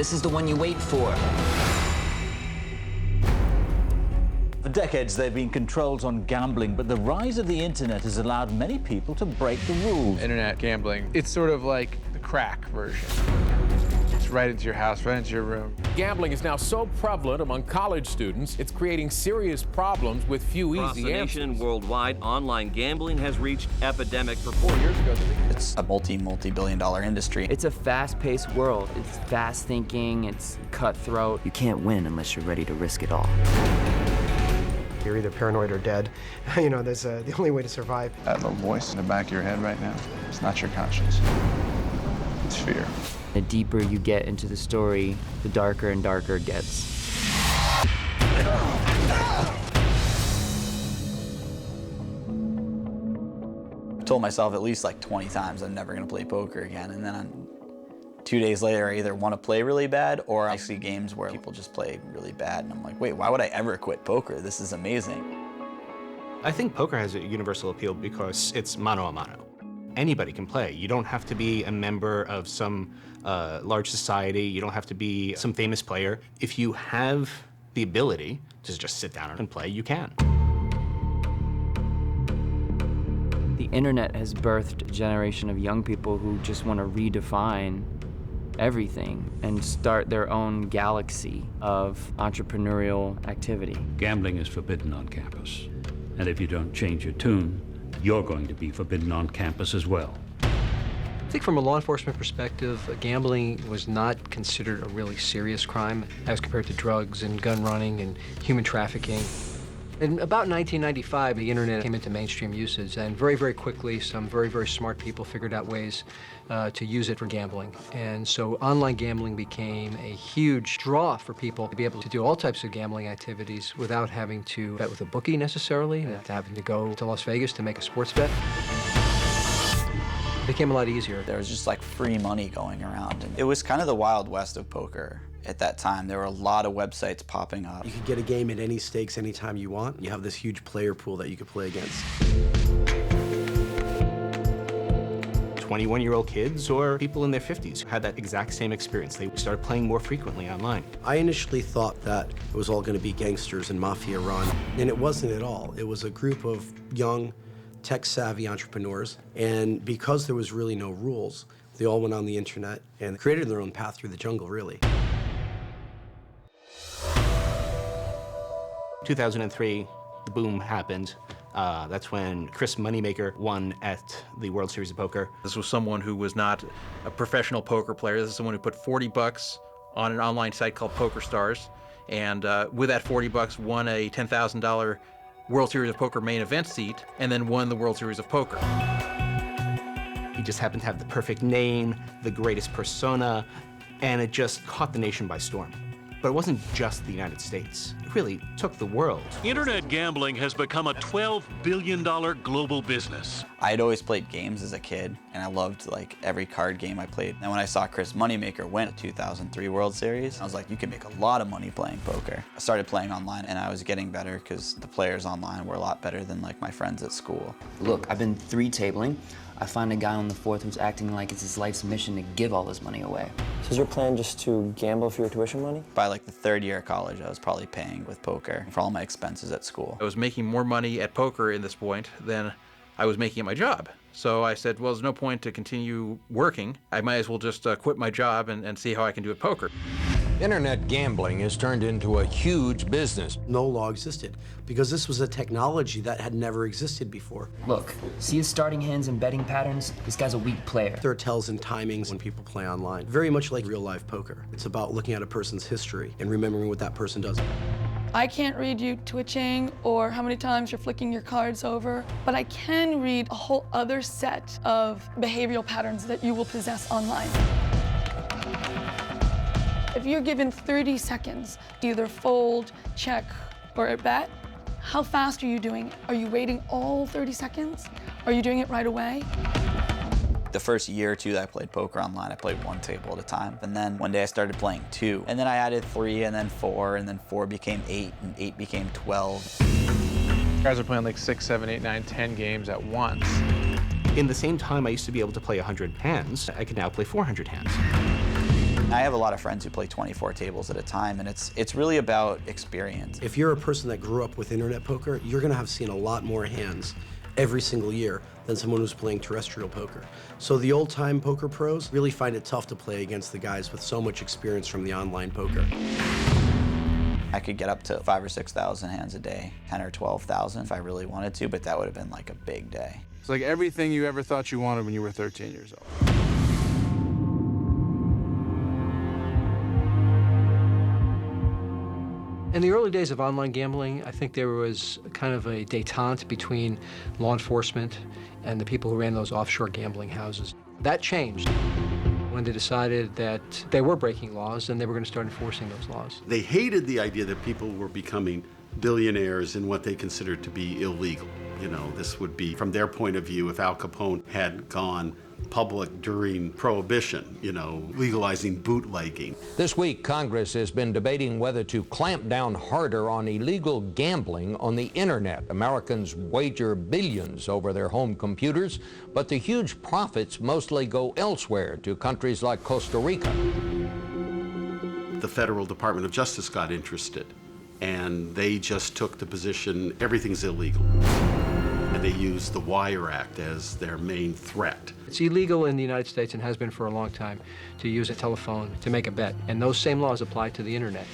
This is the one you wait for. For decades, there have been controls on gambling, but the rise of the internet has allowed many people to break the rules. Internet gambling, it's sort of like the crack version. It's right into your house, right into your room. Gambling is now so prevalent among college students, it's creating serious problems with few Across easy the answers. nation and worldwide, online gambling has reached epidemic. For 4 years ago, it's a multi-billion-dollar industry. It's a fast-paced world. It's fast thinking, it's cutthroat. You can't win unless you're ready to risk it all. You're either paranoid or dead. You know, that's the only way to survive. That little voice in the back of your head right now, it's not your conscience. It's fear. The deeper you get into the story, the darker and darker it gets. I told myself at least like 20 times I'm never going to play poker again, and then 2 days later, I either want to play really bad or I see games where people just play really bad, and I'm like, wait, why would I ever quit poker? This is amazing. I think poker has a universal appeal because it's mano a mano. Anybody can play. You don't have to be a member of some large society. You don't have to be some famous player. If you have the ability to just sit down and play, you can. The internet has birthed a generation of young people who just want to redefine everything and start their own galaxy of entrepreneurial activity. Gambling is forbidden on campus. And if you don't change your tune, you're going to be forbidden on campus as well. I think from a law enforcement perspective, gambling was not considered a really serious crime as compared to drugs and gun running and human trafficking. In about 1995, the internet came into mainstream usage, and very, very quickly, some very, very smart people figured out ways to use it for gambling. And so online gambling became a huge draw for people to be able to do all types of gambling activities without having to bet with a bookie necessarily, and having to go to Las Vegas to make a sports bet. It became a lot easier. There was just like free money going around. And it was kind of the Wild West of poker. At that time, there were a lot of websites popping up. You could get a game at any stakes anytime you want. You have this huge player pool that you could play against. 21-year-old kids or people in their 50s had that exact same experience. They started playing more frequently online. I initially thought that it was all going to be gangsters and mafia run, and it wasn't at all. It was a group of young, tech-savvy entrepreneurs, and because there was really no rules, they all went on the internet and created their own path through the jungle, really. 2003, the boom happened. That's when Chris Moneymaker won at the World Series of Poker. This was someone who was not a professional poker player. This is someone who put 40 bucks on an online site called PokerStars, and with that 40 bucks won a $10,000 World Series of Poker main event seat, and then won the World Series of Poker. He just happened to have the perfect name, the greatest persona, and it just caught the nation by storm. But it wasn't just the United States. It really took the world. Internet gambling has become a $12 billion global business. I had always played games as a kid, and I loved like every card game I played. And when I saw Chris Moneymaker win a 2003 World Series, I was like, you can make a lot of money playing poker. I started playing online, and I was getting better because the players online were a lot better than like my friends at school. Look, I've been 3-tabling. I find a guy on the 4th who's acting like it's his life's mission to give all his money away. So is your plan just to gamble for your tuition money? By like the 3rd year of college, I was probably paying with poker for all my expenses at school. I was making more money at poker at this point than I was making at my job. So I said, well, there's no point to continue working. I might as well just quit my job and see how I can do at poker. Internet gambling has turned into a huge business. No law existed because this was a technology that had never existed before. Look, see his starting hands and betting patterns? This guy's a weak player. There are tells and timings when people play online. Very much like real life poker. It's about looking at a person's history and remembering what that person does. I can't read you twitching or how many times you're flicking your cards over, but I can read a whole other set of behavioral patterns that you will possess online. If you're given 30 seconds, either fold, check, or bet, how fast are you doing it? Are you waiting all 30 seconds? Are you doing it right away? The first year or two that I played poker online, I played 1 table at a time. And then one day I started playing 2. And then I added 3, and then 4, and then 4 became 8, and 8 became 12. Guys are playing like 6, 7, 8, 9, 10 games at once. In the same time I used to be able to play 100 hands, I can now play 400 hands. I have a lot of friends who play 24 tables at a time, and it's really about experience. If you're a person that grew up with internet poker, you're going to have seen a lot more hands every single year than someone who's playing terrestrial poker. So the old-time poker pros really find it tough to play against the guys with so much experience from the online poker. I could get up to 5,000 or 6,000 hands a day, 10 or 12,000 if I really wanted to, but that would have been like a big day. It's like everything you ever thought you wanted when you were 13 years old. In the early days of online gambling, I think there was kind of a détente between law enforcement and the people who ran those offshore gambling houses. That changed when they decided that they were breaking laws and they were going to start enforcing those laws. They hated the idea that people were becoming billionaires in what they considered to be illegal. You know, this would be, from their point of view, if Al Capone had gone public during Prohibition, you know, legalizing bootlegging. This week, Congress has been debating whether to clamp down harder on illegal gambling on the internet. Americans wager billions over their home computers, but the huge profits mostly go elsewhere, to countries like Costa Rica. The Federal Department of Justice got interested, and they just took the position everything's illegal. And they used the Wire Act as their main threat. It's illegal in the United States and has been for a long time to use a telephone to make a bet, and those same laws apply to the internet.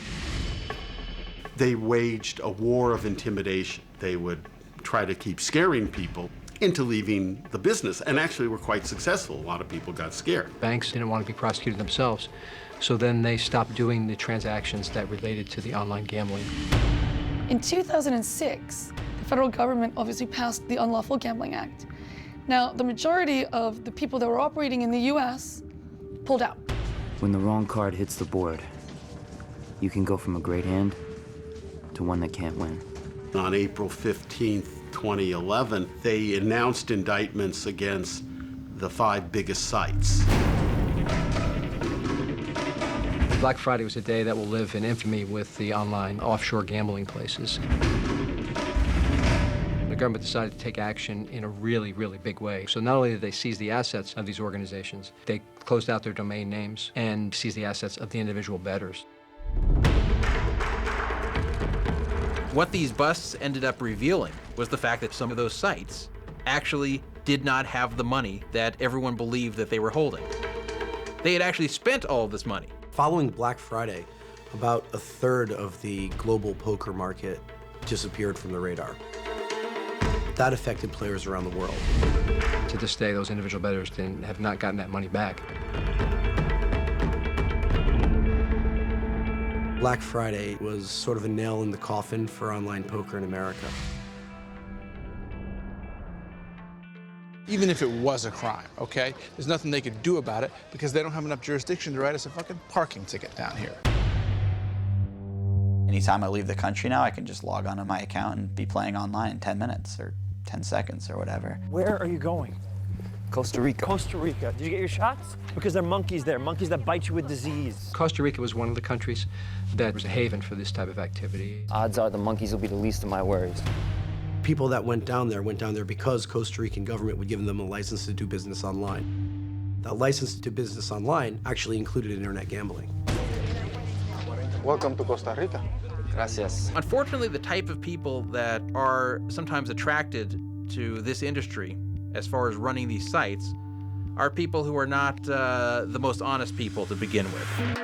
They waged a war of intimidation. They would try to keep scaring people into leaving the business, and actually were quite successful. A lot of people got scared. Banks didn't want to be prosecuted themselves, so then they stopped doing the transactions that related to the online gambling. In 2006, the federal government obviously passed the Unlawful Gambling Act. Now, the majority of the people that were operating in the US pulled out. When the wrong card hits the board, you can go from a great hand to one that can't win. On April 15th, 2011, they announced indictments against the 5 biggest sites. Black Friday was a day that will live in infamy with the online offshore gambling places. The government decided to take action in a really, really big way. So not only did they seize the assets of these organizations, they closed out their domain names and seized the assets of the individual bettors. What these busts ended up revealing was the fact that some of those sites actually did not have the money that everyone believed that they were holding. They had actually spent all of this money. Following Black Friday, about a third of the global poker market disappeared from the radar. That affected players around the world. To this day, those individual bettors have not gotten that money back. Black Friday was sort of a nail in the coffin for online poker in America. Even if it was a crime, okay? There's nothing they could do about it because they don't have enough jurisdiction to write us a fucking parking ticket down here. Anytime I leave the country now, I can just log onto my account and be playing online in 10 minutes or 10 seconds or whatever. Where are you going? Costa Rica. Costa Rica. Did you get your shots? Because there are monkeys there, monkeys that bite you with disease. Costa Rica was one of the countries that was a haven for this type of activity. Odds are the monkeys will be the least of my worries. People that went down there because Costa Rican government would give them a license to do business online. That license to do business online actually included internet gambling. Welcome to Costa Rica. Gracias. Unfortunately, the type of people that are sometimes attracted to this industry, as far as running these sites, are people who are not the most honest people to begin with.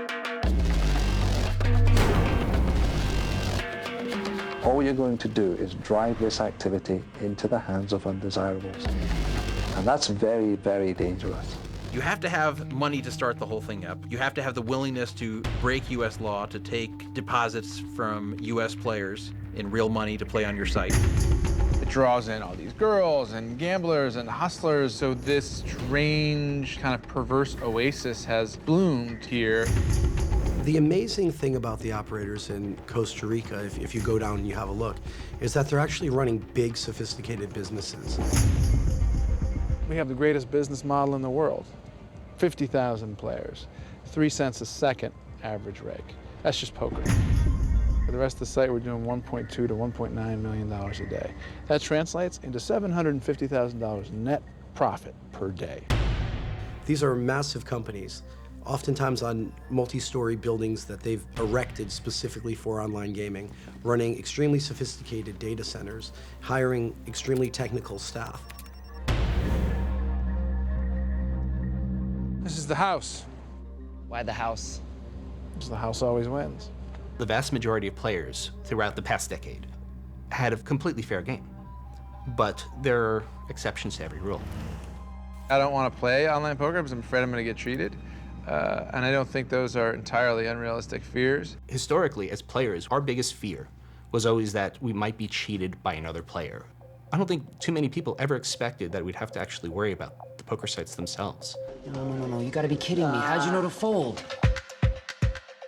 All you're going to do is drive this activity into the hands of undesirables. And that's very, very dangerous. You have to have money to start the whole thing up. You have to have the willingness to break U.S. law, to take deposits from U.S. players in real money to play on your site. It draws in all these girls and gamblers and hustlers, so this strange kind of perverse oasis has bloomed here. The amazing thing about the operators in Costa Rica, if you go down and you have a look, is that they're actually running big, sophisticated businesses. We have the greatest business model in the world. 50,000 players, 3 cents a second average rake. That's just poker. For the rest of the site, we're doing $1.2 to $1.9 million a day. That translates into $750,000 net profit per day. These are massive companies oftentimes on multi-story buildings that they've erected specifically for online gaming, running extremely sophisticated data centers, hiring extremely technical staff. This is the house. Why the house? Because the house always wins. The vast majority of players throughout the past decade had a completely fair game, but there are exceptions to every rule. I don't want to play online poker because I'm afraid I'm going to get cheated. And I don't think those are entirely unrealistic fears. Historically, as players, our biggest fear was always that we might be cheated by another player. I don't think too many people ever expected that we'd have to actually worry about the poker sites themselves. No, you gotta be kidding me. How'd you know to fold?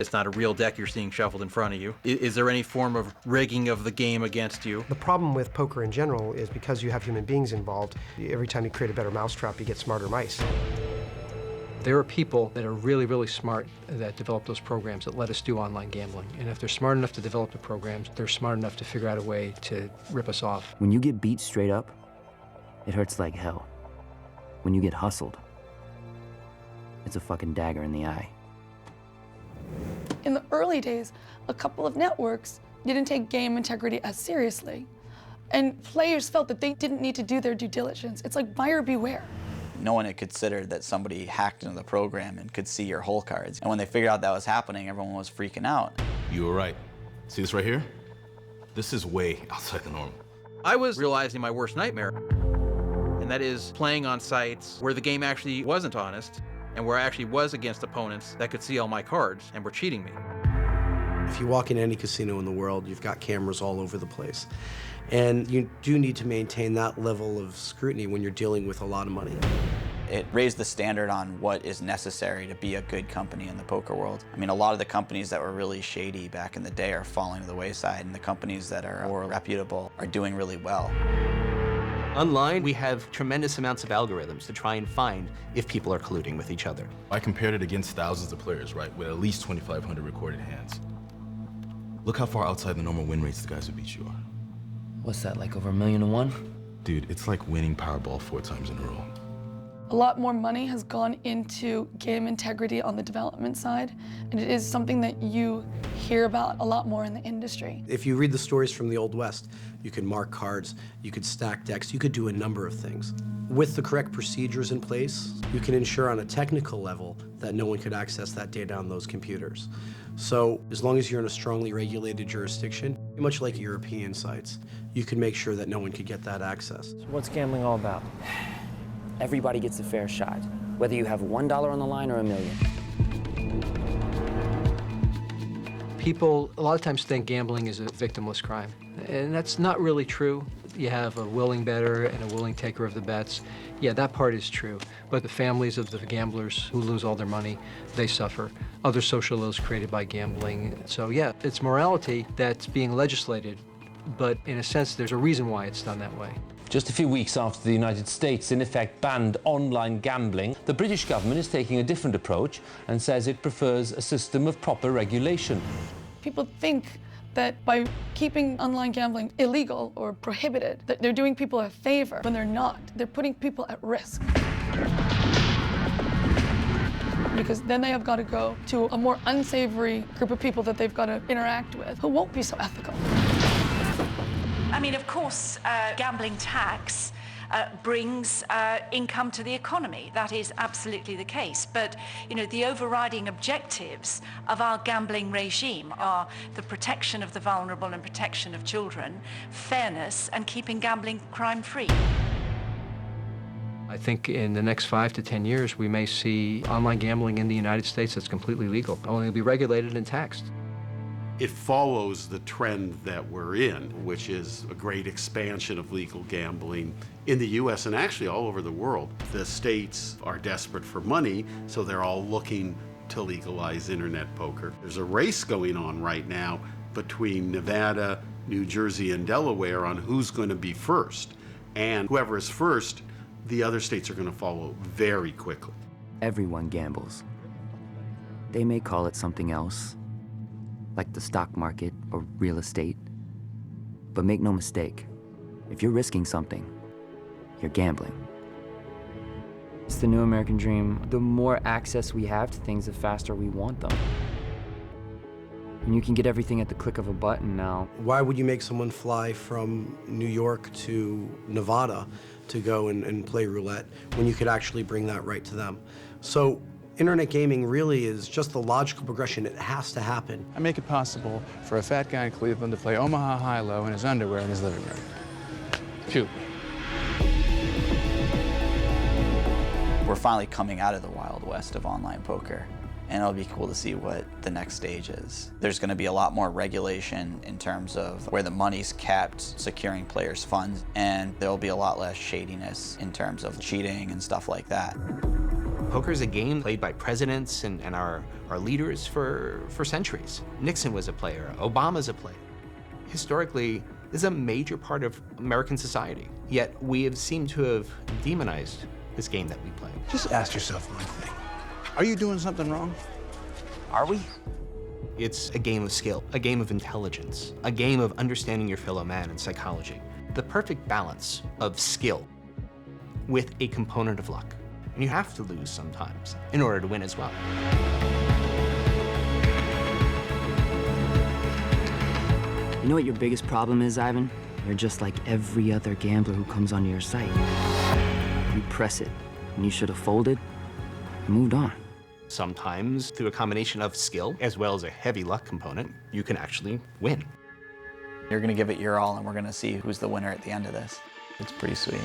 It's not a real deck you're seeing shuffled in front of you. Is there any form of rigging of the game against you? The problem with poker in general is because you have human beings involved, every time you create a better mousetrap, you get smarter mice. There are people that are really, really smart that develop those programs that let us do online gambling. And if they're smart enough to develop the programs, they're smart enough to figure out a way to rip us off. When you get beat straight up, it hurts like hell. When you get hustled, it's a fucking dagger in the eye. In the early days, a couple of networks didn't take game integrity as seriously. And players felt that they didn't need to do their due diligence. It's like buyer beware. No one had considered that somebody hacked into the program and could see your hole cards. And when they figured out that was happening, everyone was freaking out. You were right. See this right here? This is way outside the norm. I was realizing my worst nightmare, and that is playing on sites where the game actually wasn't honest and where I actually was against opponents that could see all my cards and were cheating me. If you walk in any casino in the world, you've got cameras all over the place. And you do need to maintain that level of scrutiny when you're dealing with a lot of money. It raised the standard on what is necessary to be a good company in the poker world. I mean, a lot of the companies that were really shady back in the day are falling to the wayside, and the companies that are more reputable are doing really well. Online, we have tremendous amounts of algorithms to try and find if people are colluding with each other. I compared it against thousands of players, right, with at least 2,500 recorded hands. Look how far outside the normal win rates the guys who beat you are. What's that, like over 1,000,000 to 1? Dude, it's like winning Powerball 4 times in a row. A lot more money has gone into game integrity on the development side, and it is something that you hear about a lot more in the industry. If you read the stories from the Old West, you could mark cards, you could stack decks, you could do a number of things. With the correct procedures in place, you can ensure on a technical level that no one could access that data on those computers. So as long as you're in a strongly regulated jurisdiction, much like European sites, you can make sure that no one could get that access. So what's gambling all about? Everybody gets a fair shot, whether you have $1 on the line or $1 million. People a lot of times think gambling is a victimless crime, and that's not really true. You have a willing bettor and a willing taker of the bets. Yeah, that part is true, but the families of the gamblers who lose all their money, they suffer. Other social ills created by gambling. So yeah, it's morality that's being legislated, but in a sense, there's a reason why it's done that way. Just a few weeks after the United States in effect banned online gambling, the British government is taking a different approach and says it prefers a system of proper regulation. People think that by keeping online gambling illegal or prohibited, that they're doing people a favor when they're not. They're putting people at risk. Because then they have got to go to a more unsavory group of people that they've got to interact with who won't be so ethical. I mean, of course, gambling tax brings income to the economy. That is absolutely the case. But, you know, the overriding objectives of our gambling regime are the protection of the vulnerable and protection of children, fairness, and keeping gambling crime-free. I think in the next 5 to 10 years, we may see online gambling in the United States that's completely legal. Only it'll be regulated and taxed. It follows the trend that we're in, which is a great expansion of legal gambling in the US and actually all over the world. The states are desperate for money, so they're all looking to legalize internet poker. There's a race going on right now between Nevada, New Jersey, and Delaware on who's going to be first. And whoever is first, the other states are going to follow very quickly. Everyone gambles. They may call it something else, like the stock market or real estate. But make no mistake, if you're risking something, you're gambling. It's the new American dream. The more access we have to things, the faster we want them. And you can get everything at the click of a button now. Why would you make someone fly from New York to Nevada to go and play roulette when you could actually bring that right to them? So internet gaming really is just the logical progression. It has to happen. I make it possible for a fat guy in Cleveland to play Omaha high-low in his underwear in his living room. Shoot. We're finally coming out of the Wild West of online poker, and it'll be cool to see what the next stage is. There's going to be a lot more regulation in terms of where the money's kept, securing players' funds, and there'll be a lot less shadiness in terms of cheating and stuff like that. Poker is a game played by presidents and our leaders for centuries. Nixon was a player, Obama's a player. Historically, this is a major part of American society, yet we have seemed to have demonized this game that we play. Just ask yourself one thing. Are you doing something wrong? Are we? It's a game of skill, a game of intelligence, a game of understanding your fellow man and psychology. The perfect balance of skill with a component of luck. And you have to lose sometimes in order to win as well. You know what your biggest problem is, Ivan? You're just like every other gambler who comes onto your site. You press it, and you should have folded and moved on. Sometimes, through a combination of skill as well as a heavy luck component, you can actually win. You're going to give it your all, and we're going to see who's the winner at the end of this. It's pretty sweet.